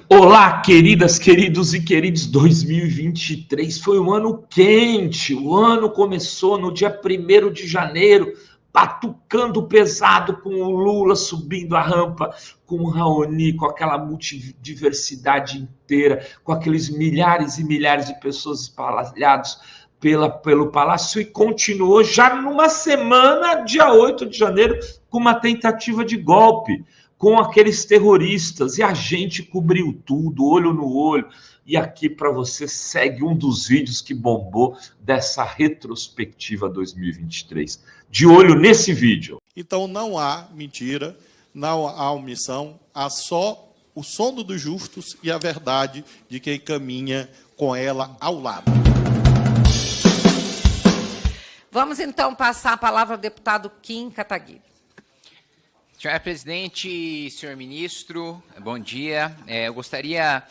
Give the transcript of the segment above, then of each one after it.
Olá, queridas, queridos e queridos, 2023 foi um ano quente, o ano começou no dia 1º de janeiro, batucando pesado com o Lula subindo a rampa, com o Raoni, com aquela multidiversidade inteira, com aqueles milhares e milhares de pessoas espalhadas pelo Palácio, e continuou já numa semana, dia 8 de janeiro, com uma tentativa de golpe, com aqueles terroristas, e a gente cobriu tudo, olho no olho. E aqui para você segue um dos vídeos que bombou dessa retrospectiva 2023. De olho nesse vídeo. Então não há mentira, não há omissão, há só o sono dos justos e a verdade de quem caminha com ela ao lado. Vamos então passar a palavra ao deputado Kim Kataguiri. Senhor presidente, senhor ministro, bom dia. Eu gostaria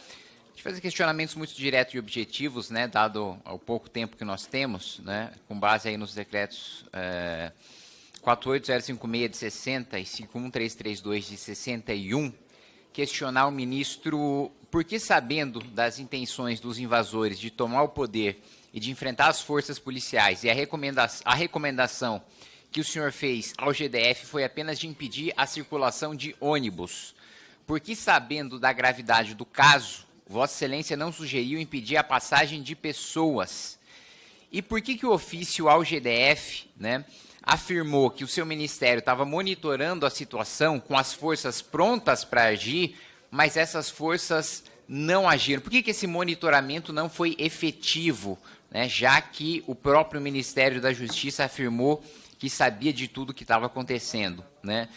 de fazer questionamentos muito diretos e objetivos, né, dado o pouco tempo que nós temos, né, com base aí nos decretos 48056 de 60 e 51332 de 61, questionar o ministro por que, sabendo das intenções dos invasores de tomar o poder e de enfrentar as forças policiais, e a recomendação que o senhor fez ao GDF foi apenas de impedir a circulação de ônibus. Por que, sabendo da gravidade do caso, Vossa Excelência não sugeriu impedir a passagem de pessoas? E por que o ofício ao GDF, né, afirmou que o seu ministério estava monitorando a situação com as forças prontas para agir, mas essas forças não agiram? Por que esse monitoramento não foi efetivo, né, já que o próprio Ministério da Justiça afirmou que sabia de tudo que estava acontecendo, né?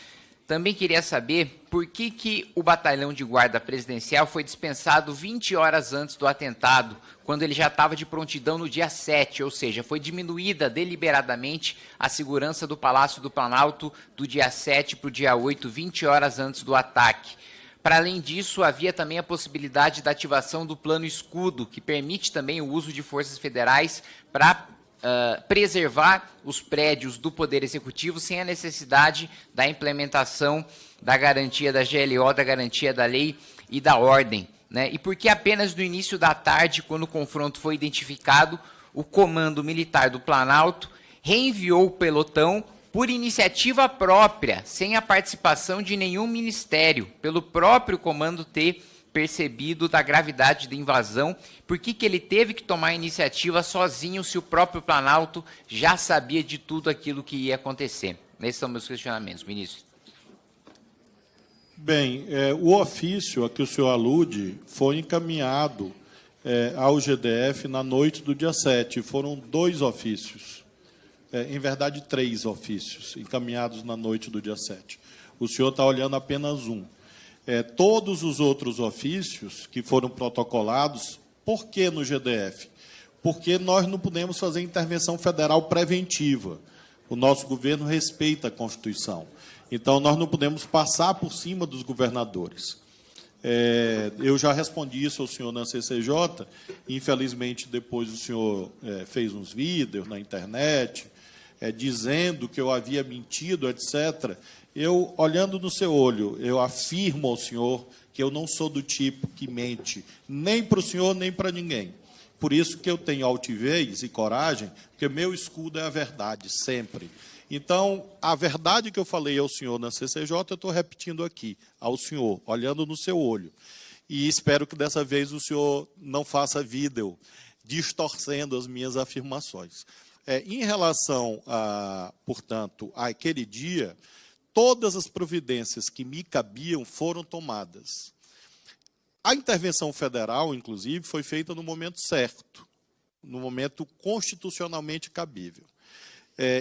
Também queria saber por que o batalhão de guarda presidencial foi dispensado 20 horas antes do atentado, quando ele já estava de prontidão no dia 7, ou seja, foi diminuída deliberadamente a segurança do Palácio do Planalto do dia 7 para o dia 8, 20 horas antes do ataque. Para além disso, havia também a possibilidade da ativação do Plano Escudo, que permite também o uso de forças federais para preservar os prédios do Poder Executivo sem a necessidade da implementação da garantia da GLO, da garantia da lei e da ordem, né? E por que apenas no início da tarde, quando o confronto foi identificado, o Comando Militar do Planalto reenviou o pelotão por iniciativa própria, sem a participação de nenhum ministério, pelo próprio comando ter percebido da gravidade da invasão? Por que ele teve que tomar a iniciativa sozinho, se o próprio Planalto já sabia de tudo aquilo que ia acontecer? Esses são meus questionamentos, ministro. Bem, o ofício a que o senhor alude foi encaminhado ao GDF na noite do dia 7. Foram 2 ofícios, em verdade 3 ofícios, encaminhados na noite do dia 7. O senhor está olhando apenas um. Todos os outros ofícios que foram protocolados, por que no GDF? Porque nós não podemos fazer intervenção federal preventiva. O nosso governo respeita a Constituição. Então, nós não podemos passar por cima dos governadores. Eu já respondi isso ao senhor na CCJ, infelizmente, depois o senhor fez uns vídeos na internet, dizendo que eu havia mentido, etc., eu, olhando no seu olho, eu afirmo ao senhor que eu não sou do tipo que mente, nem para o senhor, nem para ninguém. Por isso que eu tenho altivez e coragem, porque meu escudo é a verdade, sempre. Então, a verdade que eu falei ao senhor na CCJ, eu estou repetindo aqui, ao senhor, olhando no seu olho. E espero que dessa vez o senhor não faça vídeo distorcendo as minhas afirmações. Em relação, portanto, àquele dia, todas as providências que me cabiam foram tomadas. A intervenção federal, inclusive, foi feita no momento certo, no momento constitucionalmente cabível.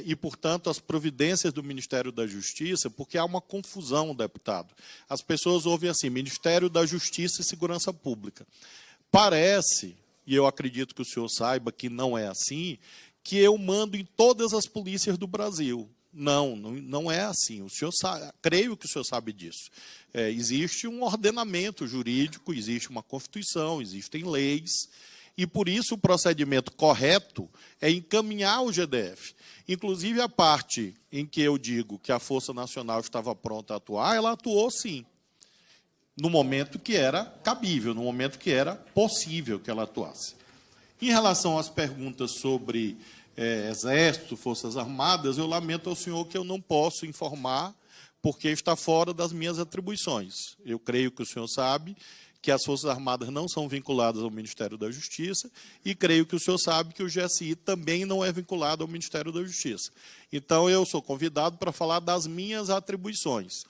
E, portanto, as providências do Ministério da Justiça, porque há uma confusão, deputado. As pessoas ouvem assim, Ministério da Justiça e Segurança Pública. Parece, e eu acredito que o senhor saiba que não é assim, que eu mando em todas as polícias do Brasil. Não é assim. O senhor sabe, creio que o senhor sabe disso. Existe um ordenamento jurídico, existe uma Constituição, existem leis, e por isso o procedimento correto é encaminhar o GDF. Inclusive, a parte em que eu digo que a Força Nacional estava pronta a atuar, ela atuou sim. no momento que era cabível, no momento que era possível que ela atuasse. Em relação às perguntas sobre Exército, Forças Armadas, eu lamento ao senhor que eu não posso informar, porque está fora das minhas atribuições. Eu creio que o senhor sabe que as Forças Armadas não são vinculadas ao Ministério da Justiça, e creio que o senhor sabe que o GSI também não é vinculado ao Ministério da Justiça. Então, eu sou convidado para falar das minhas atribuições.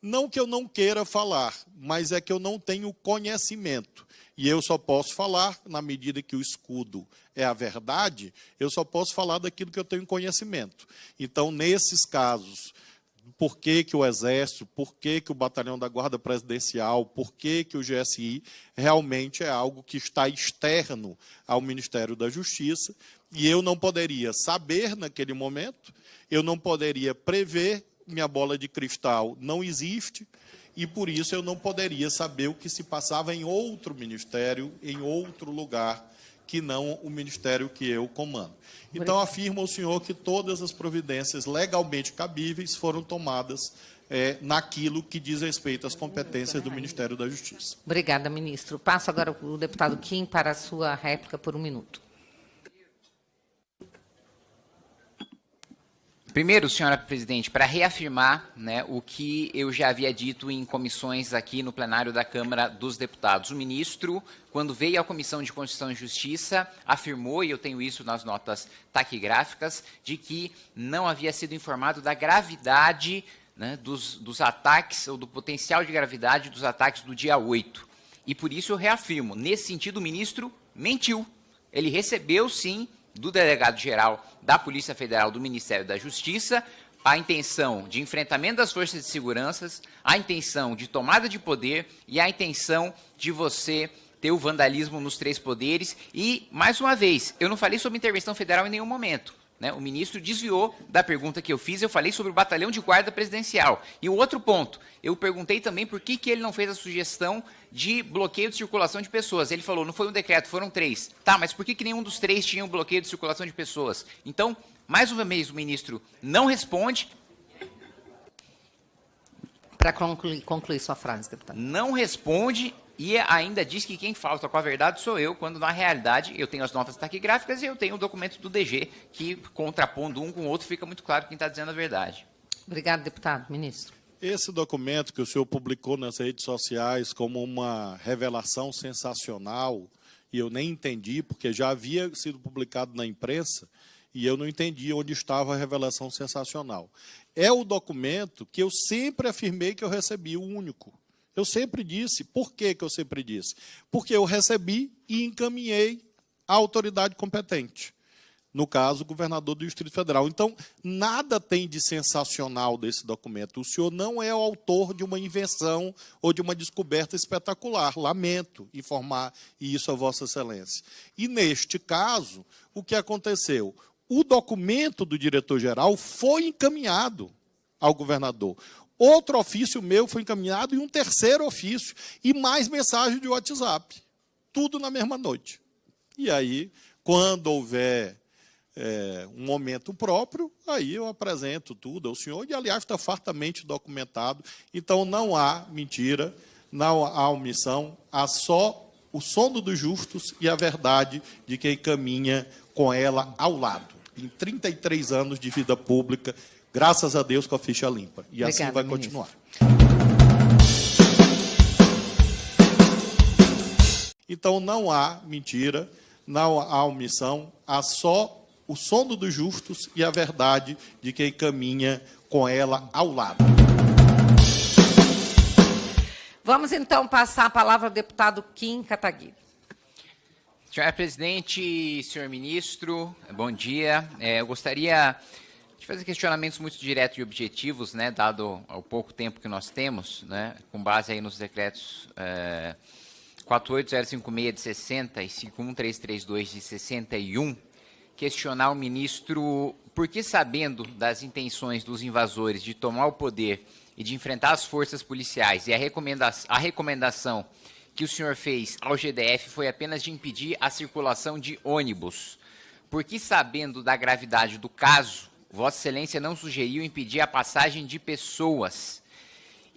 Não que eu não queira falar, mas é que eu não tenho conhecimento. E eu só posso falar, na medida que o escudo é a verdade, eu só posso falar daquilo que eu tenho conhecimento. Então, nesses casos, por que o Exército, por que o Batalhão da Guarda Presidencial, por que o GSI, realmente é algo que está externo ao Ministério da Justiça, e eu não poderia saber naquele momento, eu não poderia prever, minha bola de cristal não existe, e por isso eu não poderia saber o que se passava em outro ministério, em outro lugar, que não o ministério que eu comando. Então, afirmo ao senhor que todas as providências legalmente cabíveis foram tomadas naquilo que diz respeito às competências do Ministério da Justiça. Obrigada, ministro. Passo agora o deputado Kim para a sua réplica por 1 minuto. Primeiro, senhora presidente, para reafirmar, né, o que eu já havia dito em comissões aqui no plenário da Câmara dos Deputados. O ministro, quando veio à Comissão de Constituição e Justiça, afirmou, e eu tenho isso nas notas taquigráficas, de que não havia sido informado da gravidade, né, dos ataques, ou do potencial de gravidade dos ataques do dia 8. E por isso eu reafirmo, nesse sentido o ministro mentiu. Ele recebeu, sim, do delegado-geral da Polícia Federal do Ministério da Justiça, a intenção de enfrentamento das forças de segurança, a intenção de tomada de poder e a intenção de você ter o vandalismo nos 3 poderes. E, mais uma vez, eu não falei sobre intervenção federal em nenhum momento, né? O ministro desviou da pergunta que eu fiz, eu falei sobre o Batalhão de Guarda Presidencial. E o outro ponto, eu perguntei também por que ele não fez a sugestão de bloqueio de circulação de pessoas. Ele falou, não foi um decreto, foram 3. Tá, mas por que nenhum dos 3 tinha um bloqueio de circulação de pessoas? Então, mais uma vez, o ministro não responde. Para concluir sua frase, deputado. Não responde e ainda diz que quem falta com a verdade sou eu, quando na realidade eu tenho as notas taquigráficas e eu tenho o documento do DG, que contrapondo um com o outro fica muito claro quem está dizendo a verdade. Obrigado, deputado. Ministro. Esse documento que o senhor publicou nas redes sociais como uma revelação sensacional, e eu nem entendi, porque já havia sido publicado na imprensa, e eu não entendi onde estava a revelação sensacional. É o documento que eu sempre afirmei que eu recebi, o único. Eu sempre disse. Por que eu sempre disse? Porque eu recebi e encaminhei à autoridade competente. No caso, o governador do Distrito Federal. Então, nada tem de sensacional desse documento. O senhor não é o autor de uma invenção ou de uma descoberta espetacular. Lamento informar isso a Vossa Excelência. E, neste caso, o que aconteceu? O documento do diretor-geral foi encaminhado ao governador. Outro ofício meu foi encaminhado e um terceiro ofício. E mais mensagem de WhatsApp. Tudo na mesma noite. E aí, quando houver um momento próprio, aí eu apresento tudo ao senhor, e, aliás, está fartamente documentado. Então, não há mentira, não há omissão, há só o sono dos justos e a verdade de quem caminha com ela ao lado. Em 33 anos de vida pública, graças a Deus, com a ficha limpa. E Obrigada, assim vai ministro. continuar. Então, não há mentira, não há omissão, há só o sono dos justos e a verdade de quem caminha com ela ao lado. Vamos, então, passar a palavra ao deputado Kim Kataguiri. Senhora presidente, senhor ministro, bom dia. Eu gostaria de fazer questionamentos muito diretos e objetivos, né, dado o pouco tempo que nós temos, né, com base aí nos decretos 48056 de 60 e 51332 de 61, questionar o ministro por que, sabendo das intenções dos invasores de tomar o poder e de enfrentar as forças policiais, e a recomendação que o senhor fez ao GDF foi apenas de impedir a circulação de ônibus. Por que, sabendo da gravidade do caso, Vossa Excelência não sugeriu impedir a passagem de pessoas?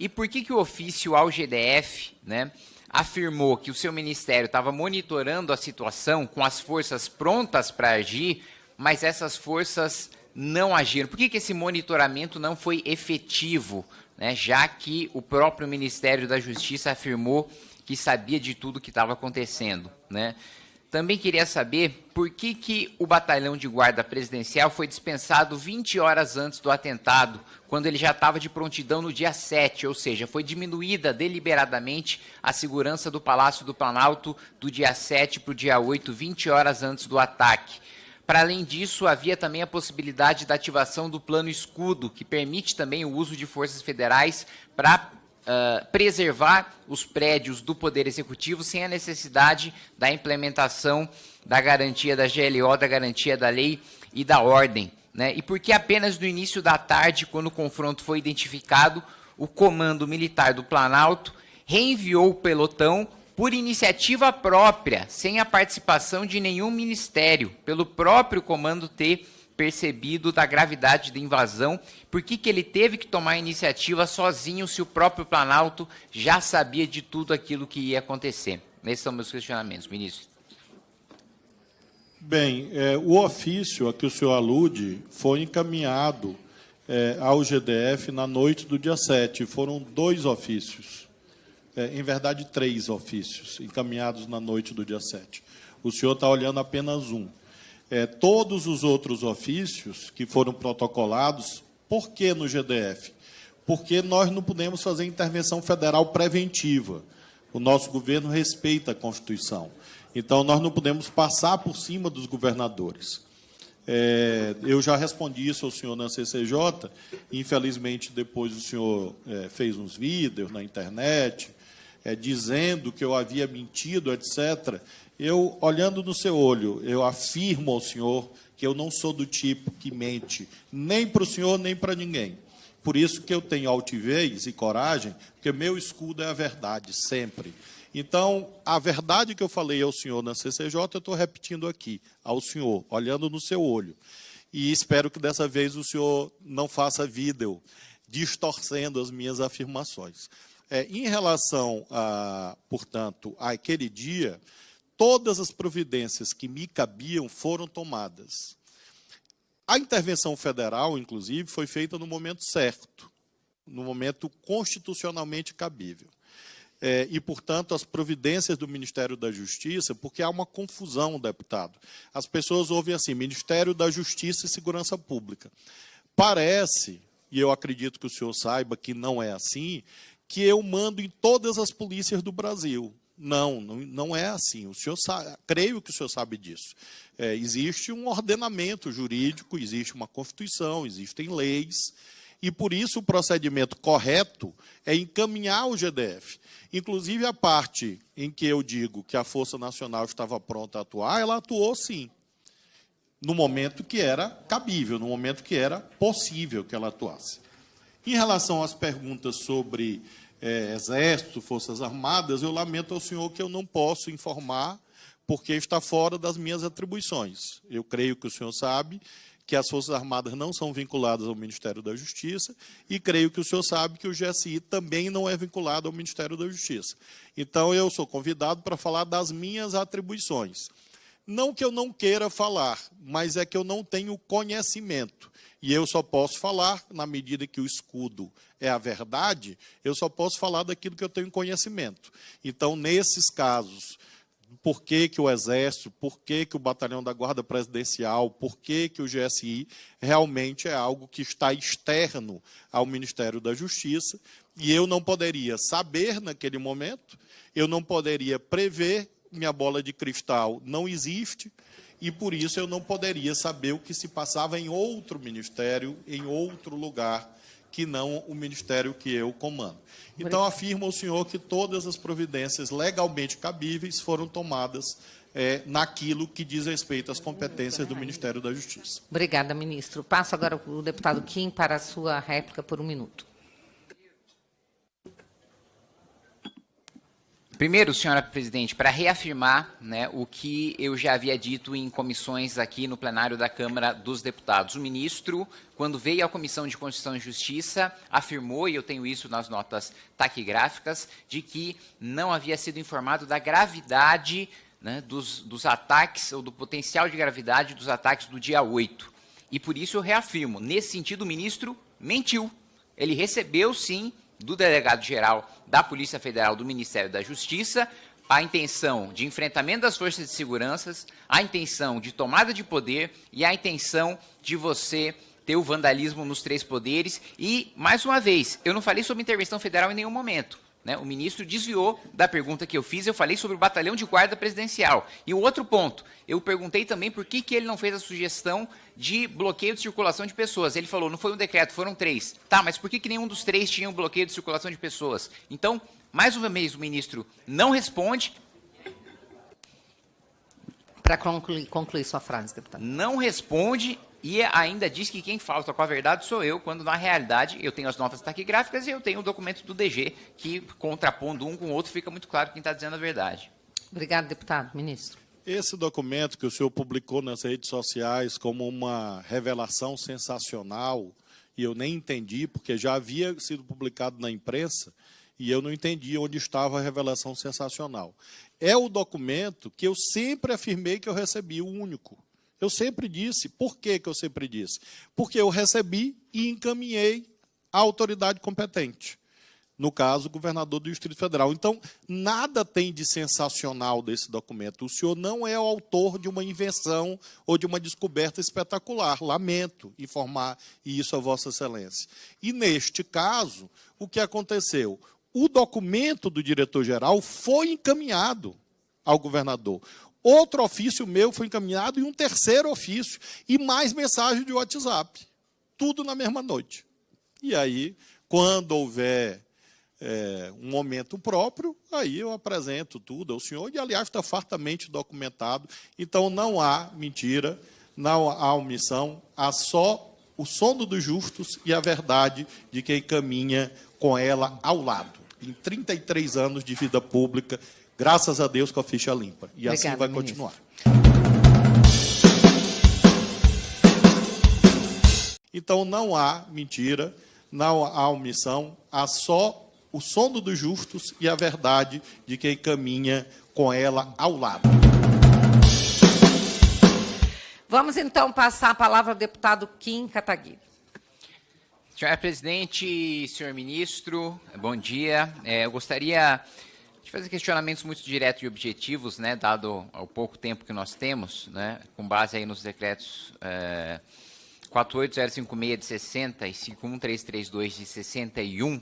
E por que o ofício ao GDF, né, afirmou que o seu ministério estava monitorando a situação com as forças prontas para agir, mas essas forças não agiram? Por que esse monitoramento não foi efetivo, né, já que o próprio Ministério da Justiça afirmou que sabia de tudo que estava acontecendo, né? Também queria saber por que o batalhão de guarda presidencial foi dispensado 20 horas antes do atentado, quando ele já estava de prontidão no dia 7, ou seja, foi diminuída deliberadamente a segurança do Palácio do Planalto do dia 7 para o dia 8, 20 horas antes do ataque. Para além disso, havia também a possibilidade da ativação do Plano Escudo, que permite também o uso de forças federais para preservar os prédios do Poder Executivo sem a necessidade da implementação da garantia da GLO, da garantia da lei e da ordem, né? E porque apenas no início da tarde, quando o confronto foi identificado, o Comando Militar do Planalto reenviou o pelotão por iniciativa própria, sem a participação de nenhum ministério, pelo próprio comando ter percebido da gravidade da invasão. Por que ele teve que tomar a iniciativa sozinho, se o próprio Planalto já sabia de tudo aquilo que ia acontecer? Esses são meus questionamentos, ministro. Bem, o ofício a que o senhor alude foi encaminhado ao GDF na noite do dia 7. Foram 2 ofícios, em verdade 3 ofícios, encaminhados na noite do dia 7. O senhor está olhando apenas um. Todos os outros ofícios que foram protocolados, por que no GDF? Porque nós não podemos fazer intervenção federal preventiva. O nosso governo respeita a Constituição. Então, nós não podemos passar por cima dos governadores. Eu já respondi isso ao senhor na CCJ, infelizmente, depois o senhor fez uns vídeos na internet, dizendo que eu havia mentido, etc., eu, olhando no seu olho, eu afirmo ao senhor que eu não sou do tipo que mente, nem para o senhor, nem para ninguém. Por isso que eu tenho altivez e coragem, porque meu escudo é a verdade, sempre. Então, a verdade que eu falei ao senhor na CCJ, eu estou repetindo aqui, ao senhor, olhando no seu olho. E espero que dessa vez o senhor não faça vídeo distorcendo as minhas afirmações. Em relação, portanto, àquele dia, todas as providências que me cabiam foram tomadas. A intervenção federal, inclusive, foi feita no momento certo, no momento constitucionalmente cabível. E, portanto, as providências do Ministério da Justiça, porque há uma confusão, deputado. As pessoas ouvem assim, Ministério da Justiça e Segurança Pública. Parece, e eu acredito que o senhor saiba que não é assim, que eu mando em todas as polícias do Brasil. Não é assim. O senhor sabe, creio que o senhor sabe disso. Existe um ordenamento jurídico, existe uma Constituição, existem leis, e por isso o procedimento correto é encaminhar ao GDF. Inclusive a parte em que eu digo que a Força Nacional estava pronta a atuar, ela atuou sim, no momento que era cabível, no momento que era possível que ela atuasse. Em relação às perguntas sobre Exército, Forças Armadas, eu lamento ao senhor que eu não posso informar, porque está fora das minhas atribuições. Eu creio que o senhor sabe que as Forças Armadas não são vinculadas ao Ministério da Justiça, e creio que o senhor sabe que o GSI também não é vinculado ao Ministério da Justiça. Então, eu sou convidado para falar das minhas atribuições. Não que eu não queira falar, mas é que eu não tenho conhecimento. E eu só posso falar, na medida que o escudo é a verdade, eu só posso falar daquilo que eu tenho conhecimento. Então, nesses casos, por que o Exército, por que o Batalhão da Guarda Presidencial, por que o GSI, realmente é algo que está externo ao Ministério da Justiça, e eu não poderia saber naquele momento, eu não poderia prever, minha bola de cristal não existe, e por isso eu não poderia saber o que se passava em outro ministério, em outro lugar, que não o ministério que eu comando. Então, afirmo ao senhor que todas as providências legalmente cabíveis foram tomadas naquilo que diz respeito às competências do Ministério da Justiça. Obrigada, ministro. Passo agora o deputado Kim para a sua réplica por 1 minuto. Primeiro, senhora presidente, para reafirmar, né, o que eu já havia dito em comissões aqui no plenário da Câmara dos Deputados. O ministro, quando veio à Comissão de Constituição e Justiça, afirmou, e eu tenho isso nas notas taquigráficas, de que não havia sido informado da gravidade, né, dos ataques, ou do potencial de gravidade dos ataques do dia 8. E por isso eu reafirmo, nesse sentido o ministro mentiu. Ele recebeu, sim, do delegado-geral da Polícia Federal do Ministério da Justiça a intenção de enfrentamento das forças de segurança, a intenção de tomada de poder e a intenção de você ter o vandalismo nos 3 poderes. E, mais uma vez, eu não falei sobre intervenção federal em nenhum momento, né? O ministro desviou da pergunta que eu fiz, eu falei sobre o batalhão de guarda presidencial. E o outro ponto, eu perguntei também por que ele não fez a sugestão de bloqueio de circulação de pessoas. Ele falou, não foi um decreto, foram 3. Tá, mas por que nenhum dos 3 tinha um bloqueio de circulação de pessoas? Então, mais uma vez, o ministro não responde. Para concluir sua frase, deputado. Não responde e ainda diz que quem falta com a verdade sou eu, quando na realidade eu tenho as notas taquigráficas e eu tenho o documento do DG, que contrapondo um com o outro fica muito claro quem está dizendo a verdade. Obrigado, deputado. Ministro. Esse documento que o senhor publicou nas redes sociais como uma revelação sensacional, e eu nem entendi, porque já havia sido publicado na imprensa, e eu não entendi onde estava a revelação sensacional. É o documento que eu sempre afirmei que eu recebi, o único. Eu sempre disse. Por que eu sempre disse? Porque eu recebi e encaminhei à autoridade competente. No caso, o governador do Distrito Federal. Então, nada tem de sensacional desse documento. O senhor não é o autor de uma invenção ou de uma descoberta espetacular. Lamento informar isso a Vossa Excelência. E, neste caso, o que aconteceu? O documento do diretor-geral foi encaminhado ao governador. Outro ofício meu foi encaminhado e um terceiro ofício. E mais mensagem de WhatsApp. Tudo na mesma noite. E aí, quando houver um momento próprio, aí eu apresento tudo ao senhor. E, aliás, está fartamente documentado. Então, não há mentira, não há omissão. Há só o sono dos justos e a verdade de quem caminha com ela ao lado. Em 33 anos de vida pública, graças a Deus, com a ficha limpa. E Obrigada, assim vai ministro. continuar. Então, não há mentira, não há omissão, há só o sono dos justos e a verdade de quem caminha com ela ao lado. Vamos, então, passar a palavra ao deputado Kim Kataguiri. Senhora presidente, senhor ministro, bom dia. Eu gostaria de fazer questionamentos muito diretos e objetivos, né, dado o pouco tempo que nós temos, né, com base aí nos decretos 48056 de 60 e 51332 de 61,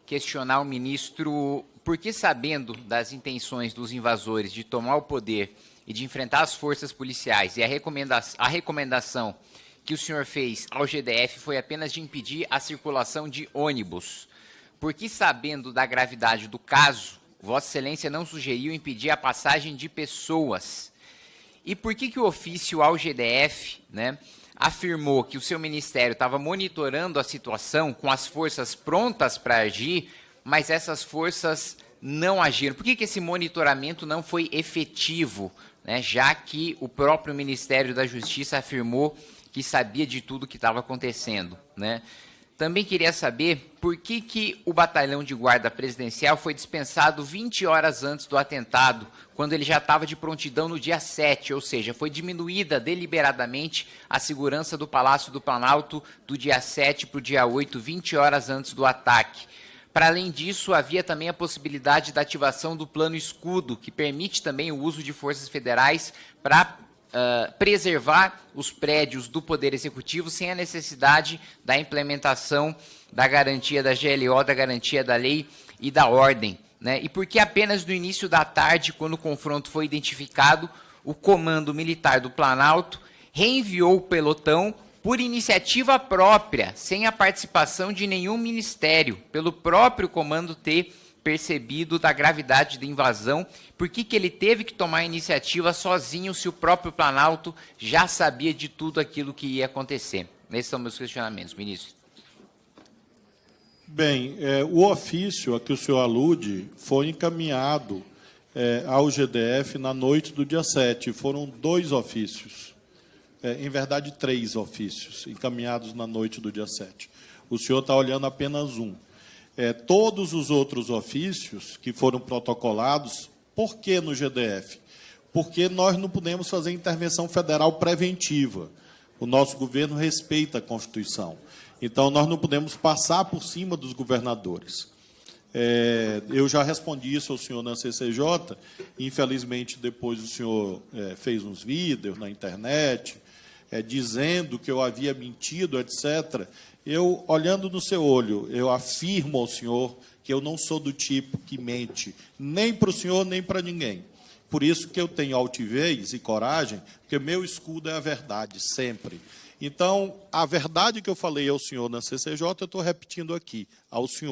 questionar o ministro por que, sabendo das intenções dos invasores de tomar o poder e de enfrentar as forças policiais, e a recomendação que o senhor fez ao GDF foi apenas de impedir a circulação de ônibus. Por que, sabendo da gravidade do caso, Vossa Excelência não sugeriu impedir a passagem de pessoas? E por que o ofício ao GDF, né, afirmou que o seu ministério estava monitorando a situação com as forças prontas para agir, mas essas forças não agiram? Por que esse monitoramento não foi efetivo, né, já que o próprio Ministério da Justiça afirmou que sabia de tudo que estava acontecendo, né? Também queria saber por que o batalhão de guarda presidencial foi dispensado 20 horas antes do atentado, quando ele já estava de prontidão no dia 7, ou seja, foi diminuída deliberadamente a segurança do Palácio do Planalto do dia 7 para o dia 8, 20 horas antes do ataque. Para além disso, havia também a possibilidade da ativação do Plano Escudo, que permite também o uso de forças federais para preservar os prédios do Poder Executivo sem a necessidade da implementação da garantia da GLO, da garantia da lei e da ordem, né? E porque apenas no início da tarde, quando o confronto foi identificado, o Comando Militar do Planalto reenviou o pelotão por iniciativa própria, sem a participação de nenhum ministério, pelo próprio comando ter percebido da gravidade da invasão. Por que ele teve que tomar a iniciativa sozinho, se o próprio Planalto já sabia de tudo aquilo que ia acontecer? Esses são meus questionamentos, ministro. Bem, o ofício a que o senhor alude foi encaminhado ao GDF na noite do dia 7. Foram 2 ofícios, em verdade 3 ofícios, encaminhados na noite do dia 7. O senhor está olhando apenas um. Todos os outros ofícios que foram protocolados, por que no GDF? Porque nós não podemos fazer intervenção federal preventiva. O nosso governo respeita a Constituição. Então, nós não podemos passar por cima dos governadores. Eu já respondi isso ao senhor na CCJ. Infelizmente, depois o senhor fez uns vídeos na internet, dizendo que eu havia mentido, etc. Eu, olhando no seu olho, eu afirmo ao senhor que eu não sou do tipo que mente, nem para o senhor, nem para ninguém. Por isso que eu tenho altivez e coragem, porque meu escudo é a verdade, sempre. Então, a verdade que eu falei ao senhor na CCJ, eu estou repetindo aqui, ao senhor.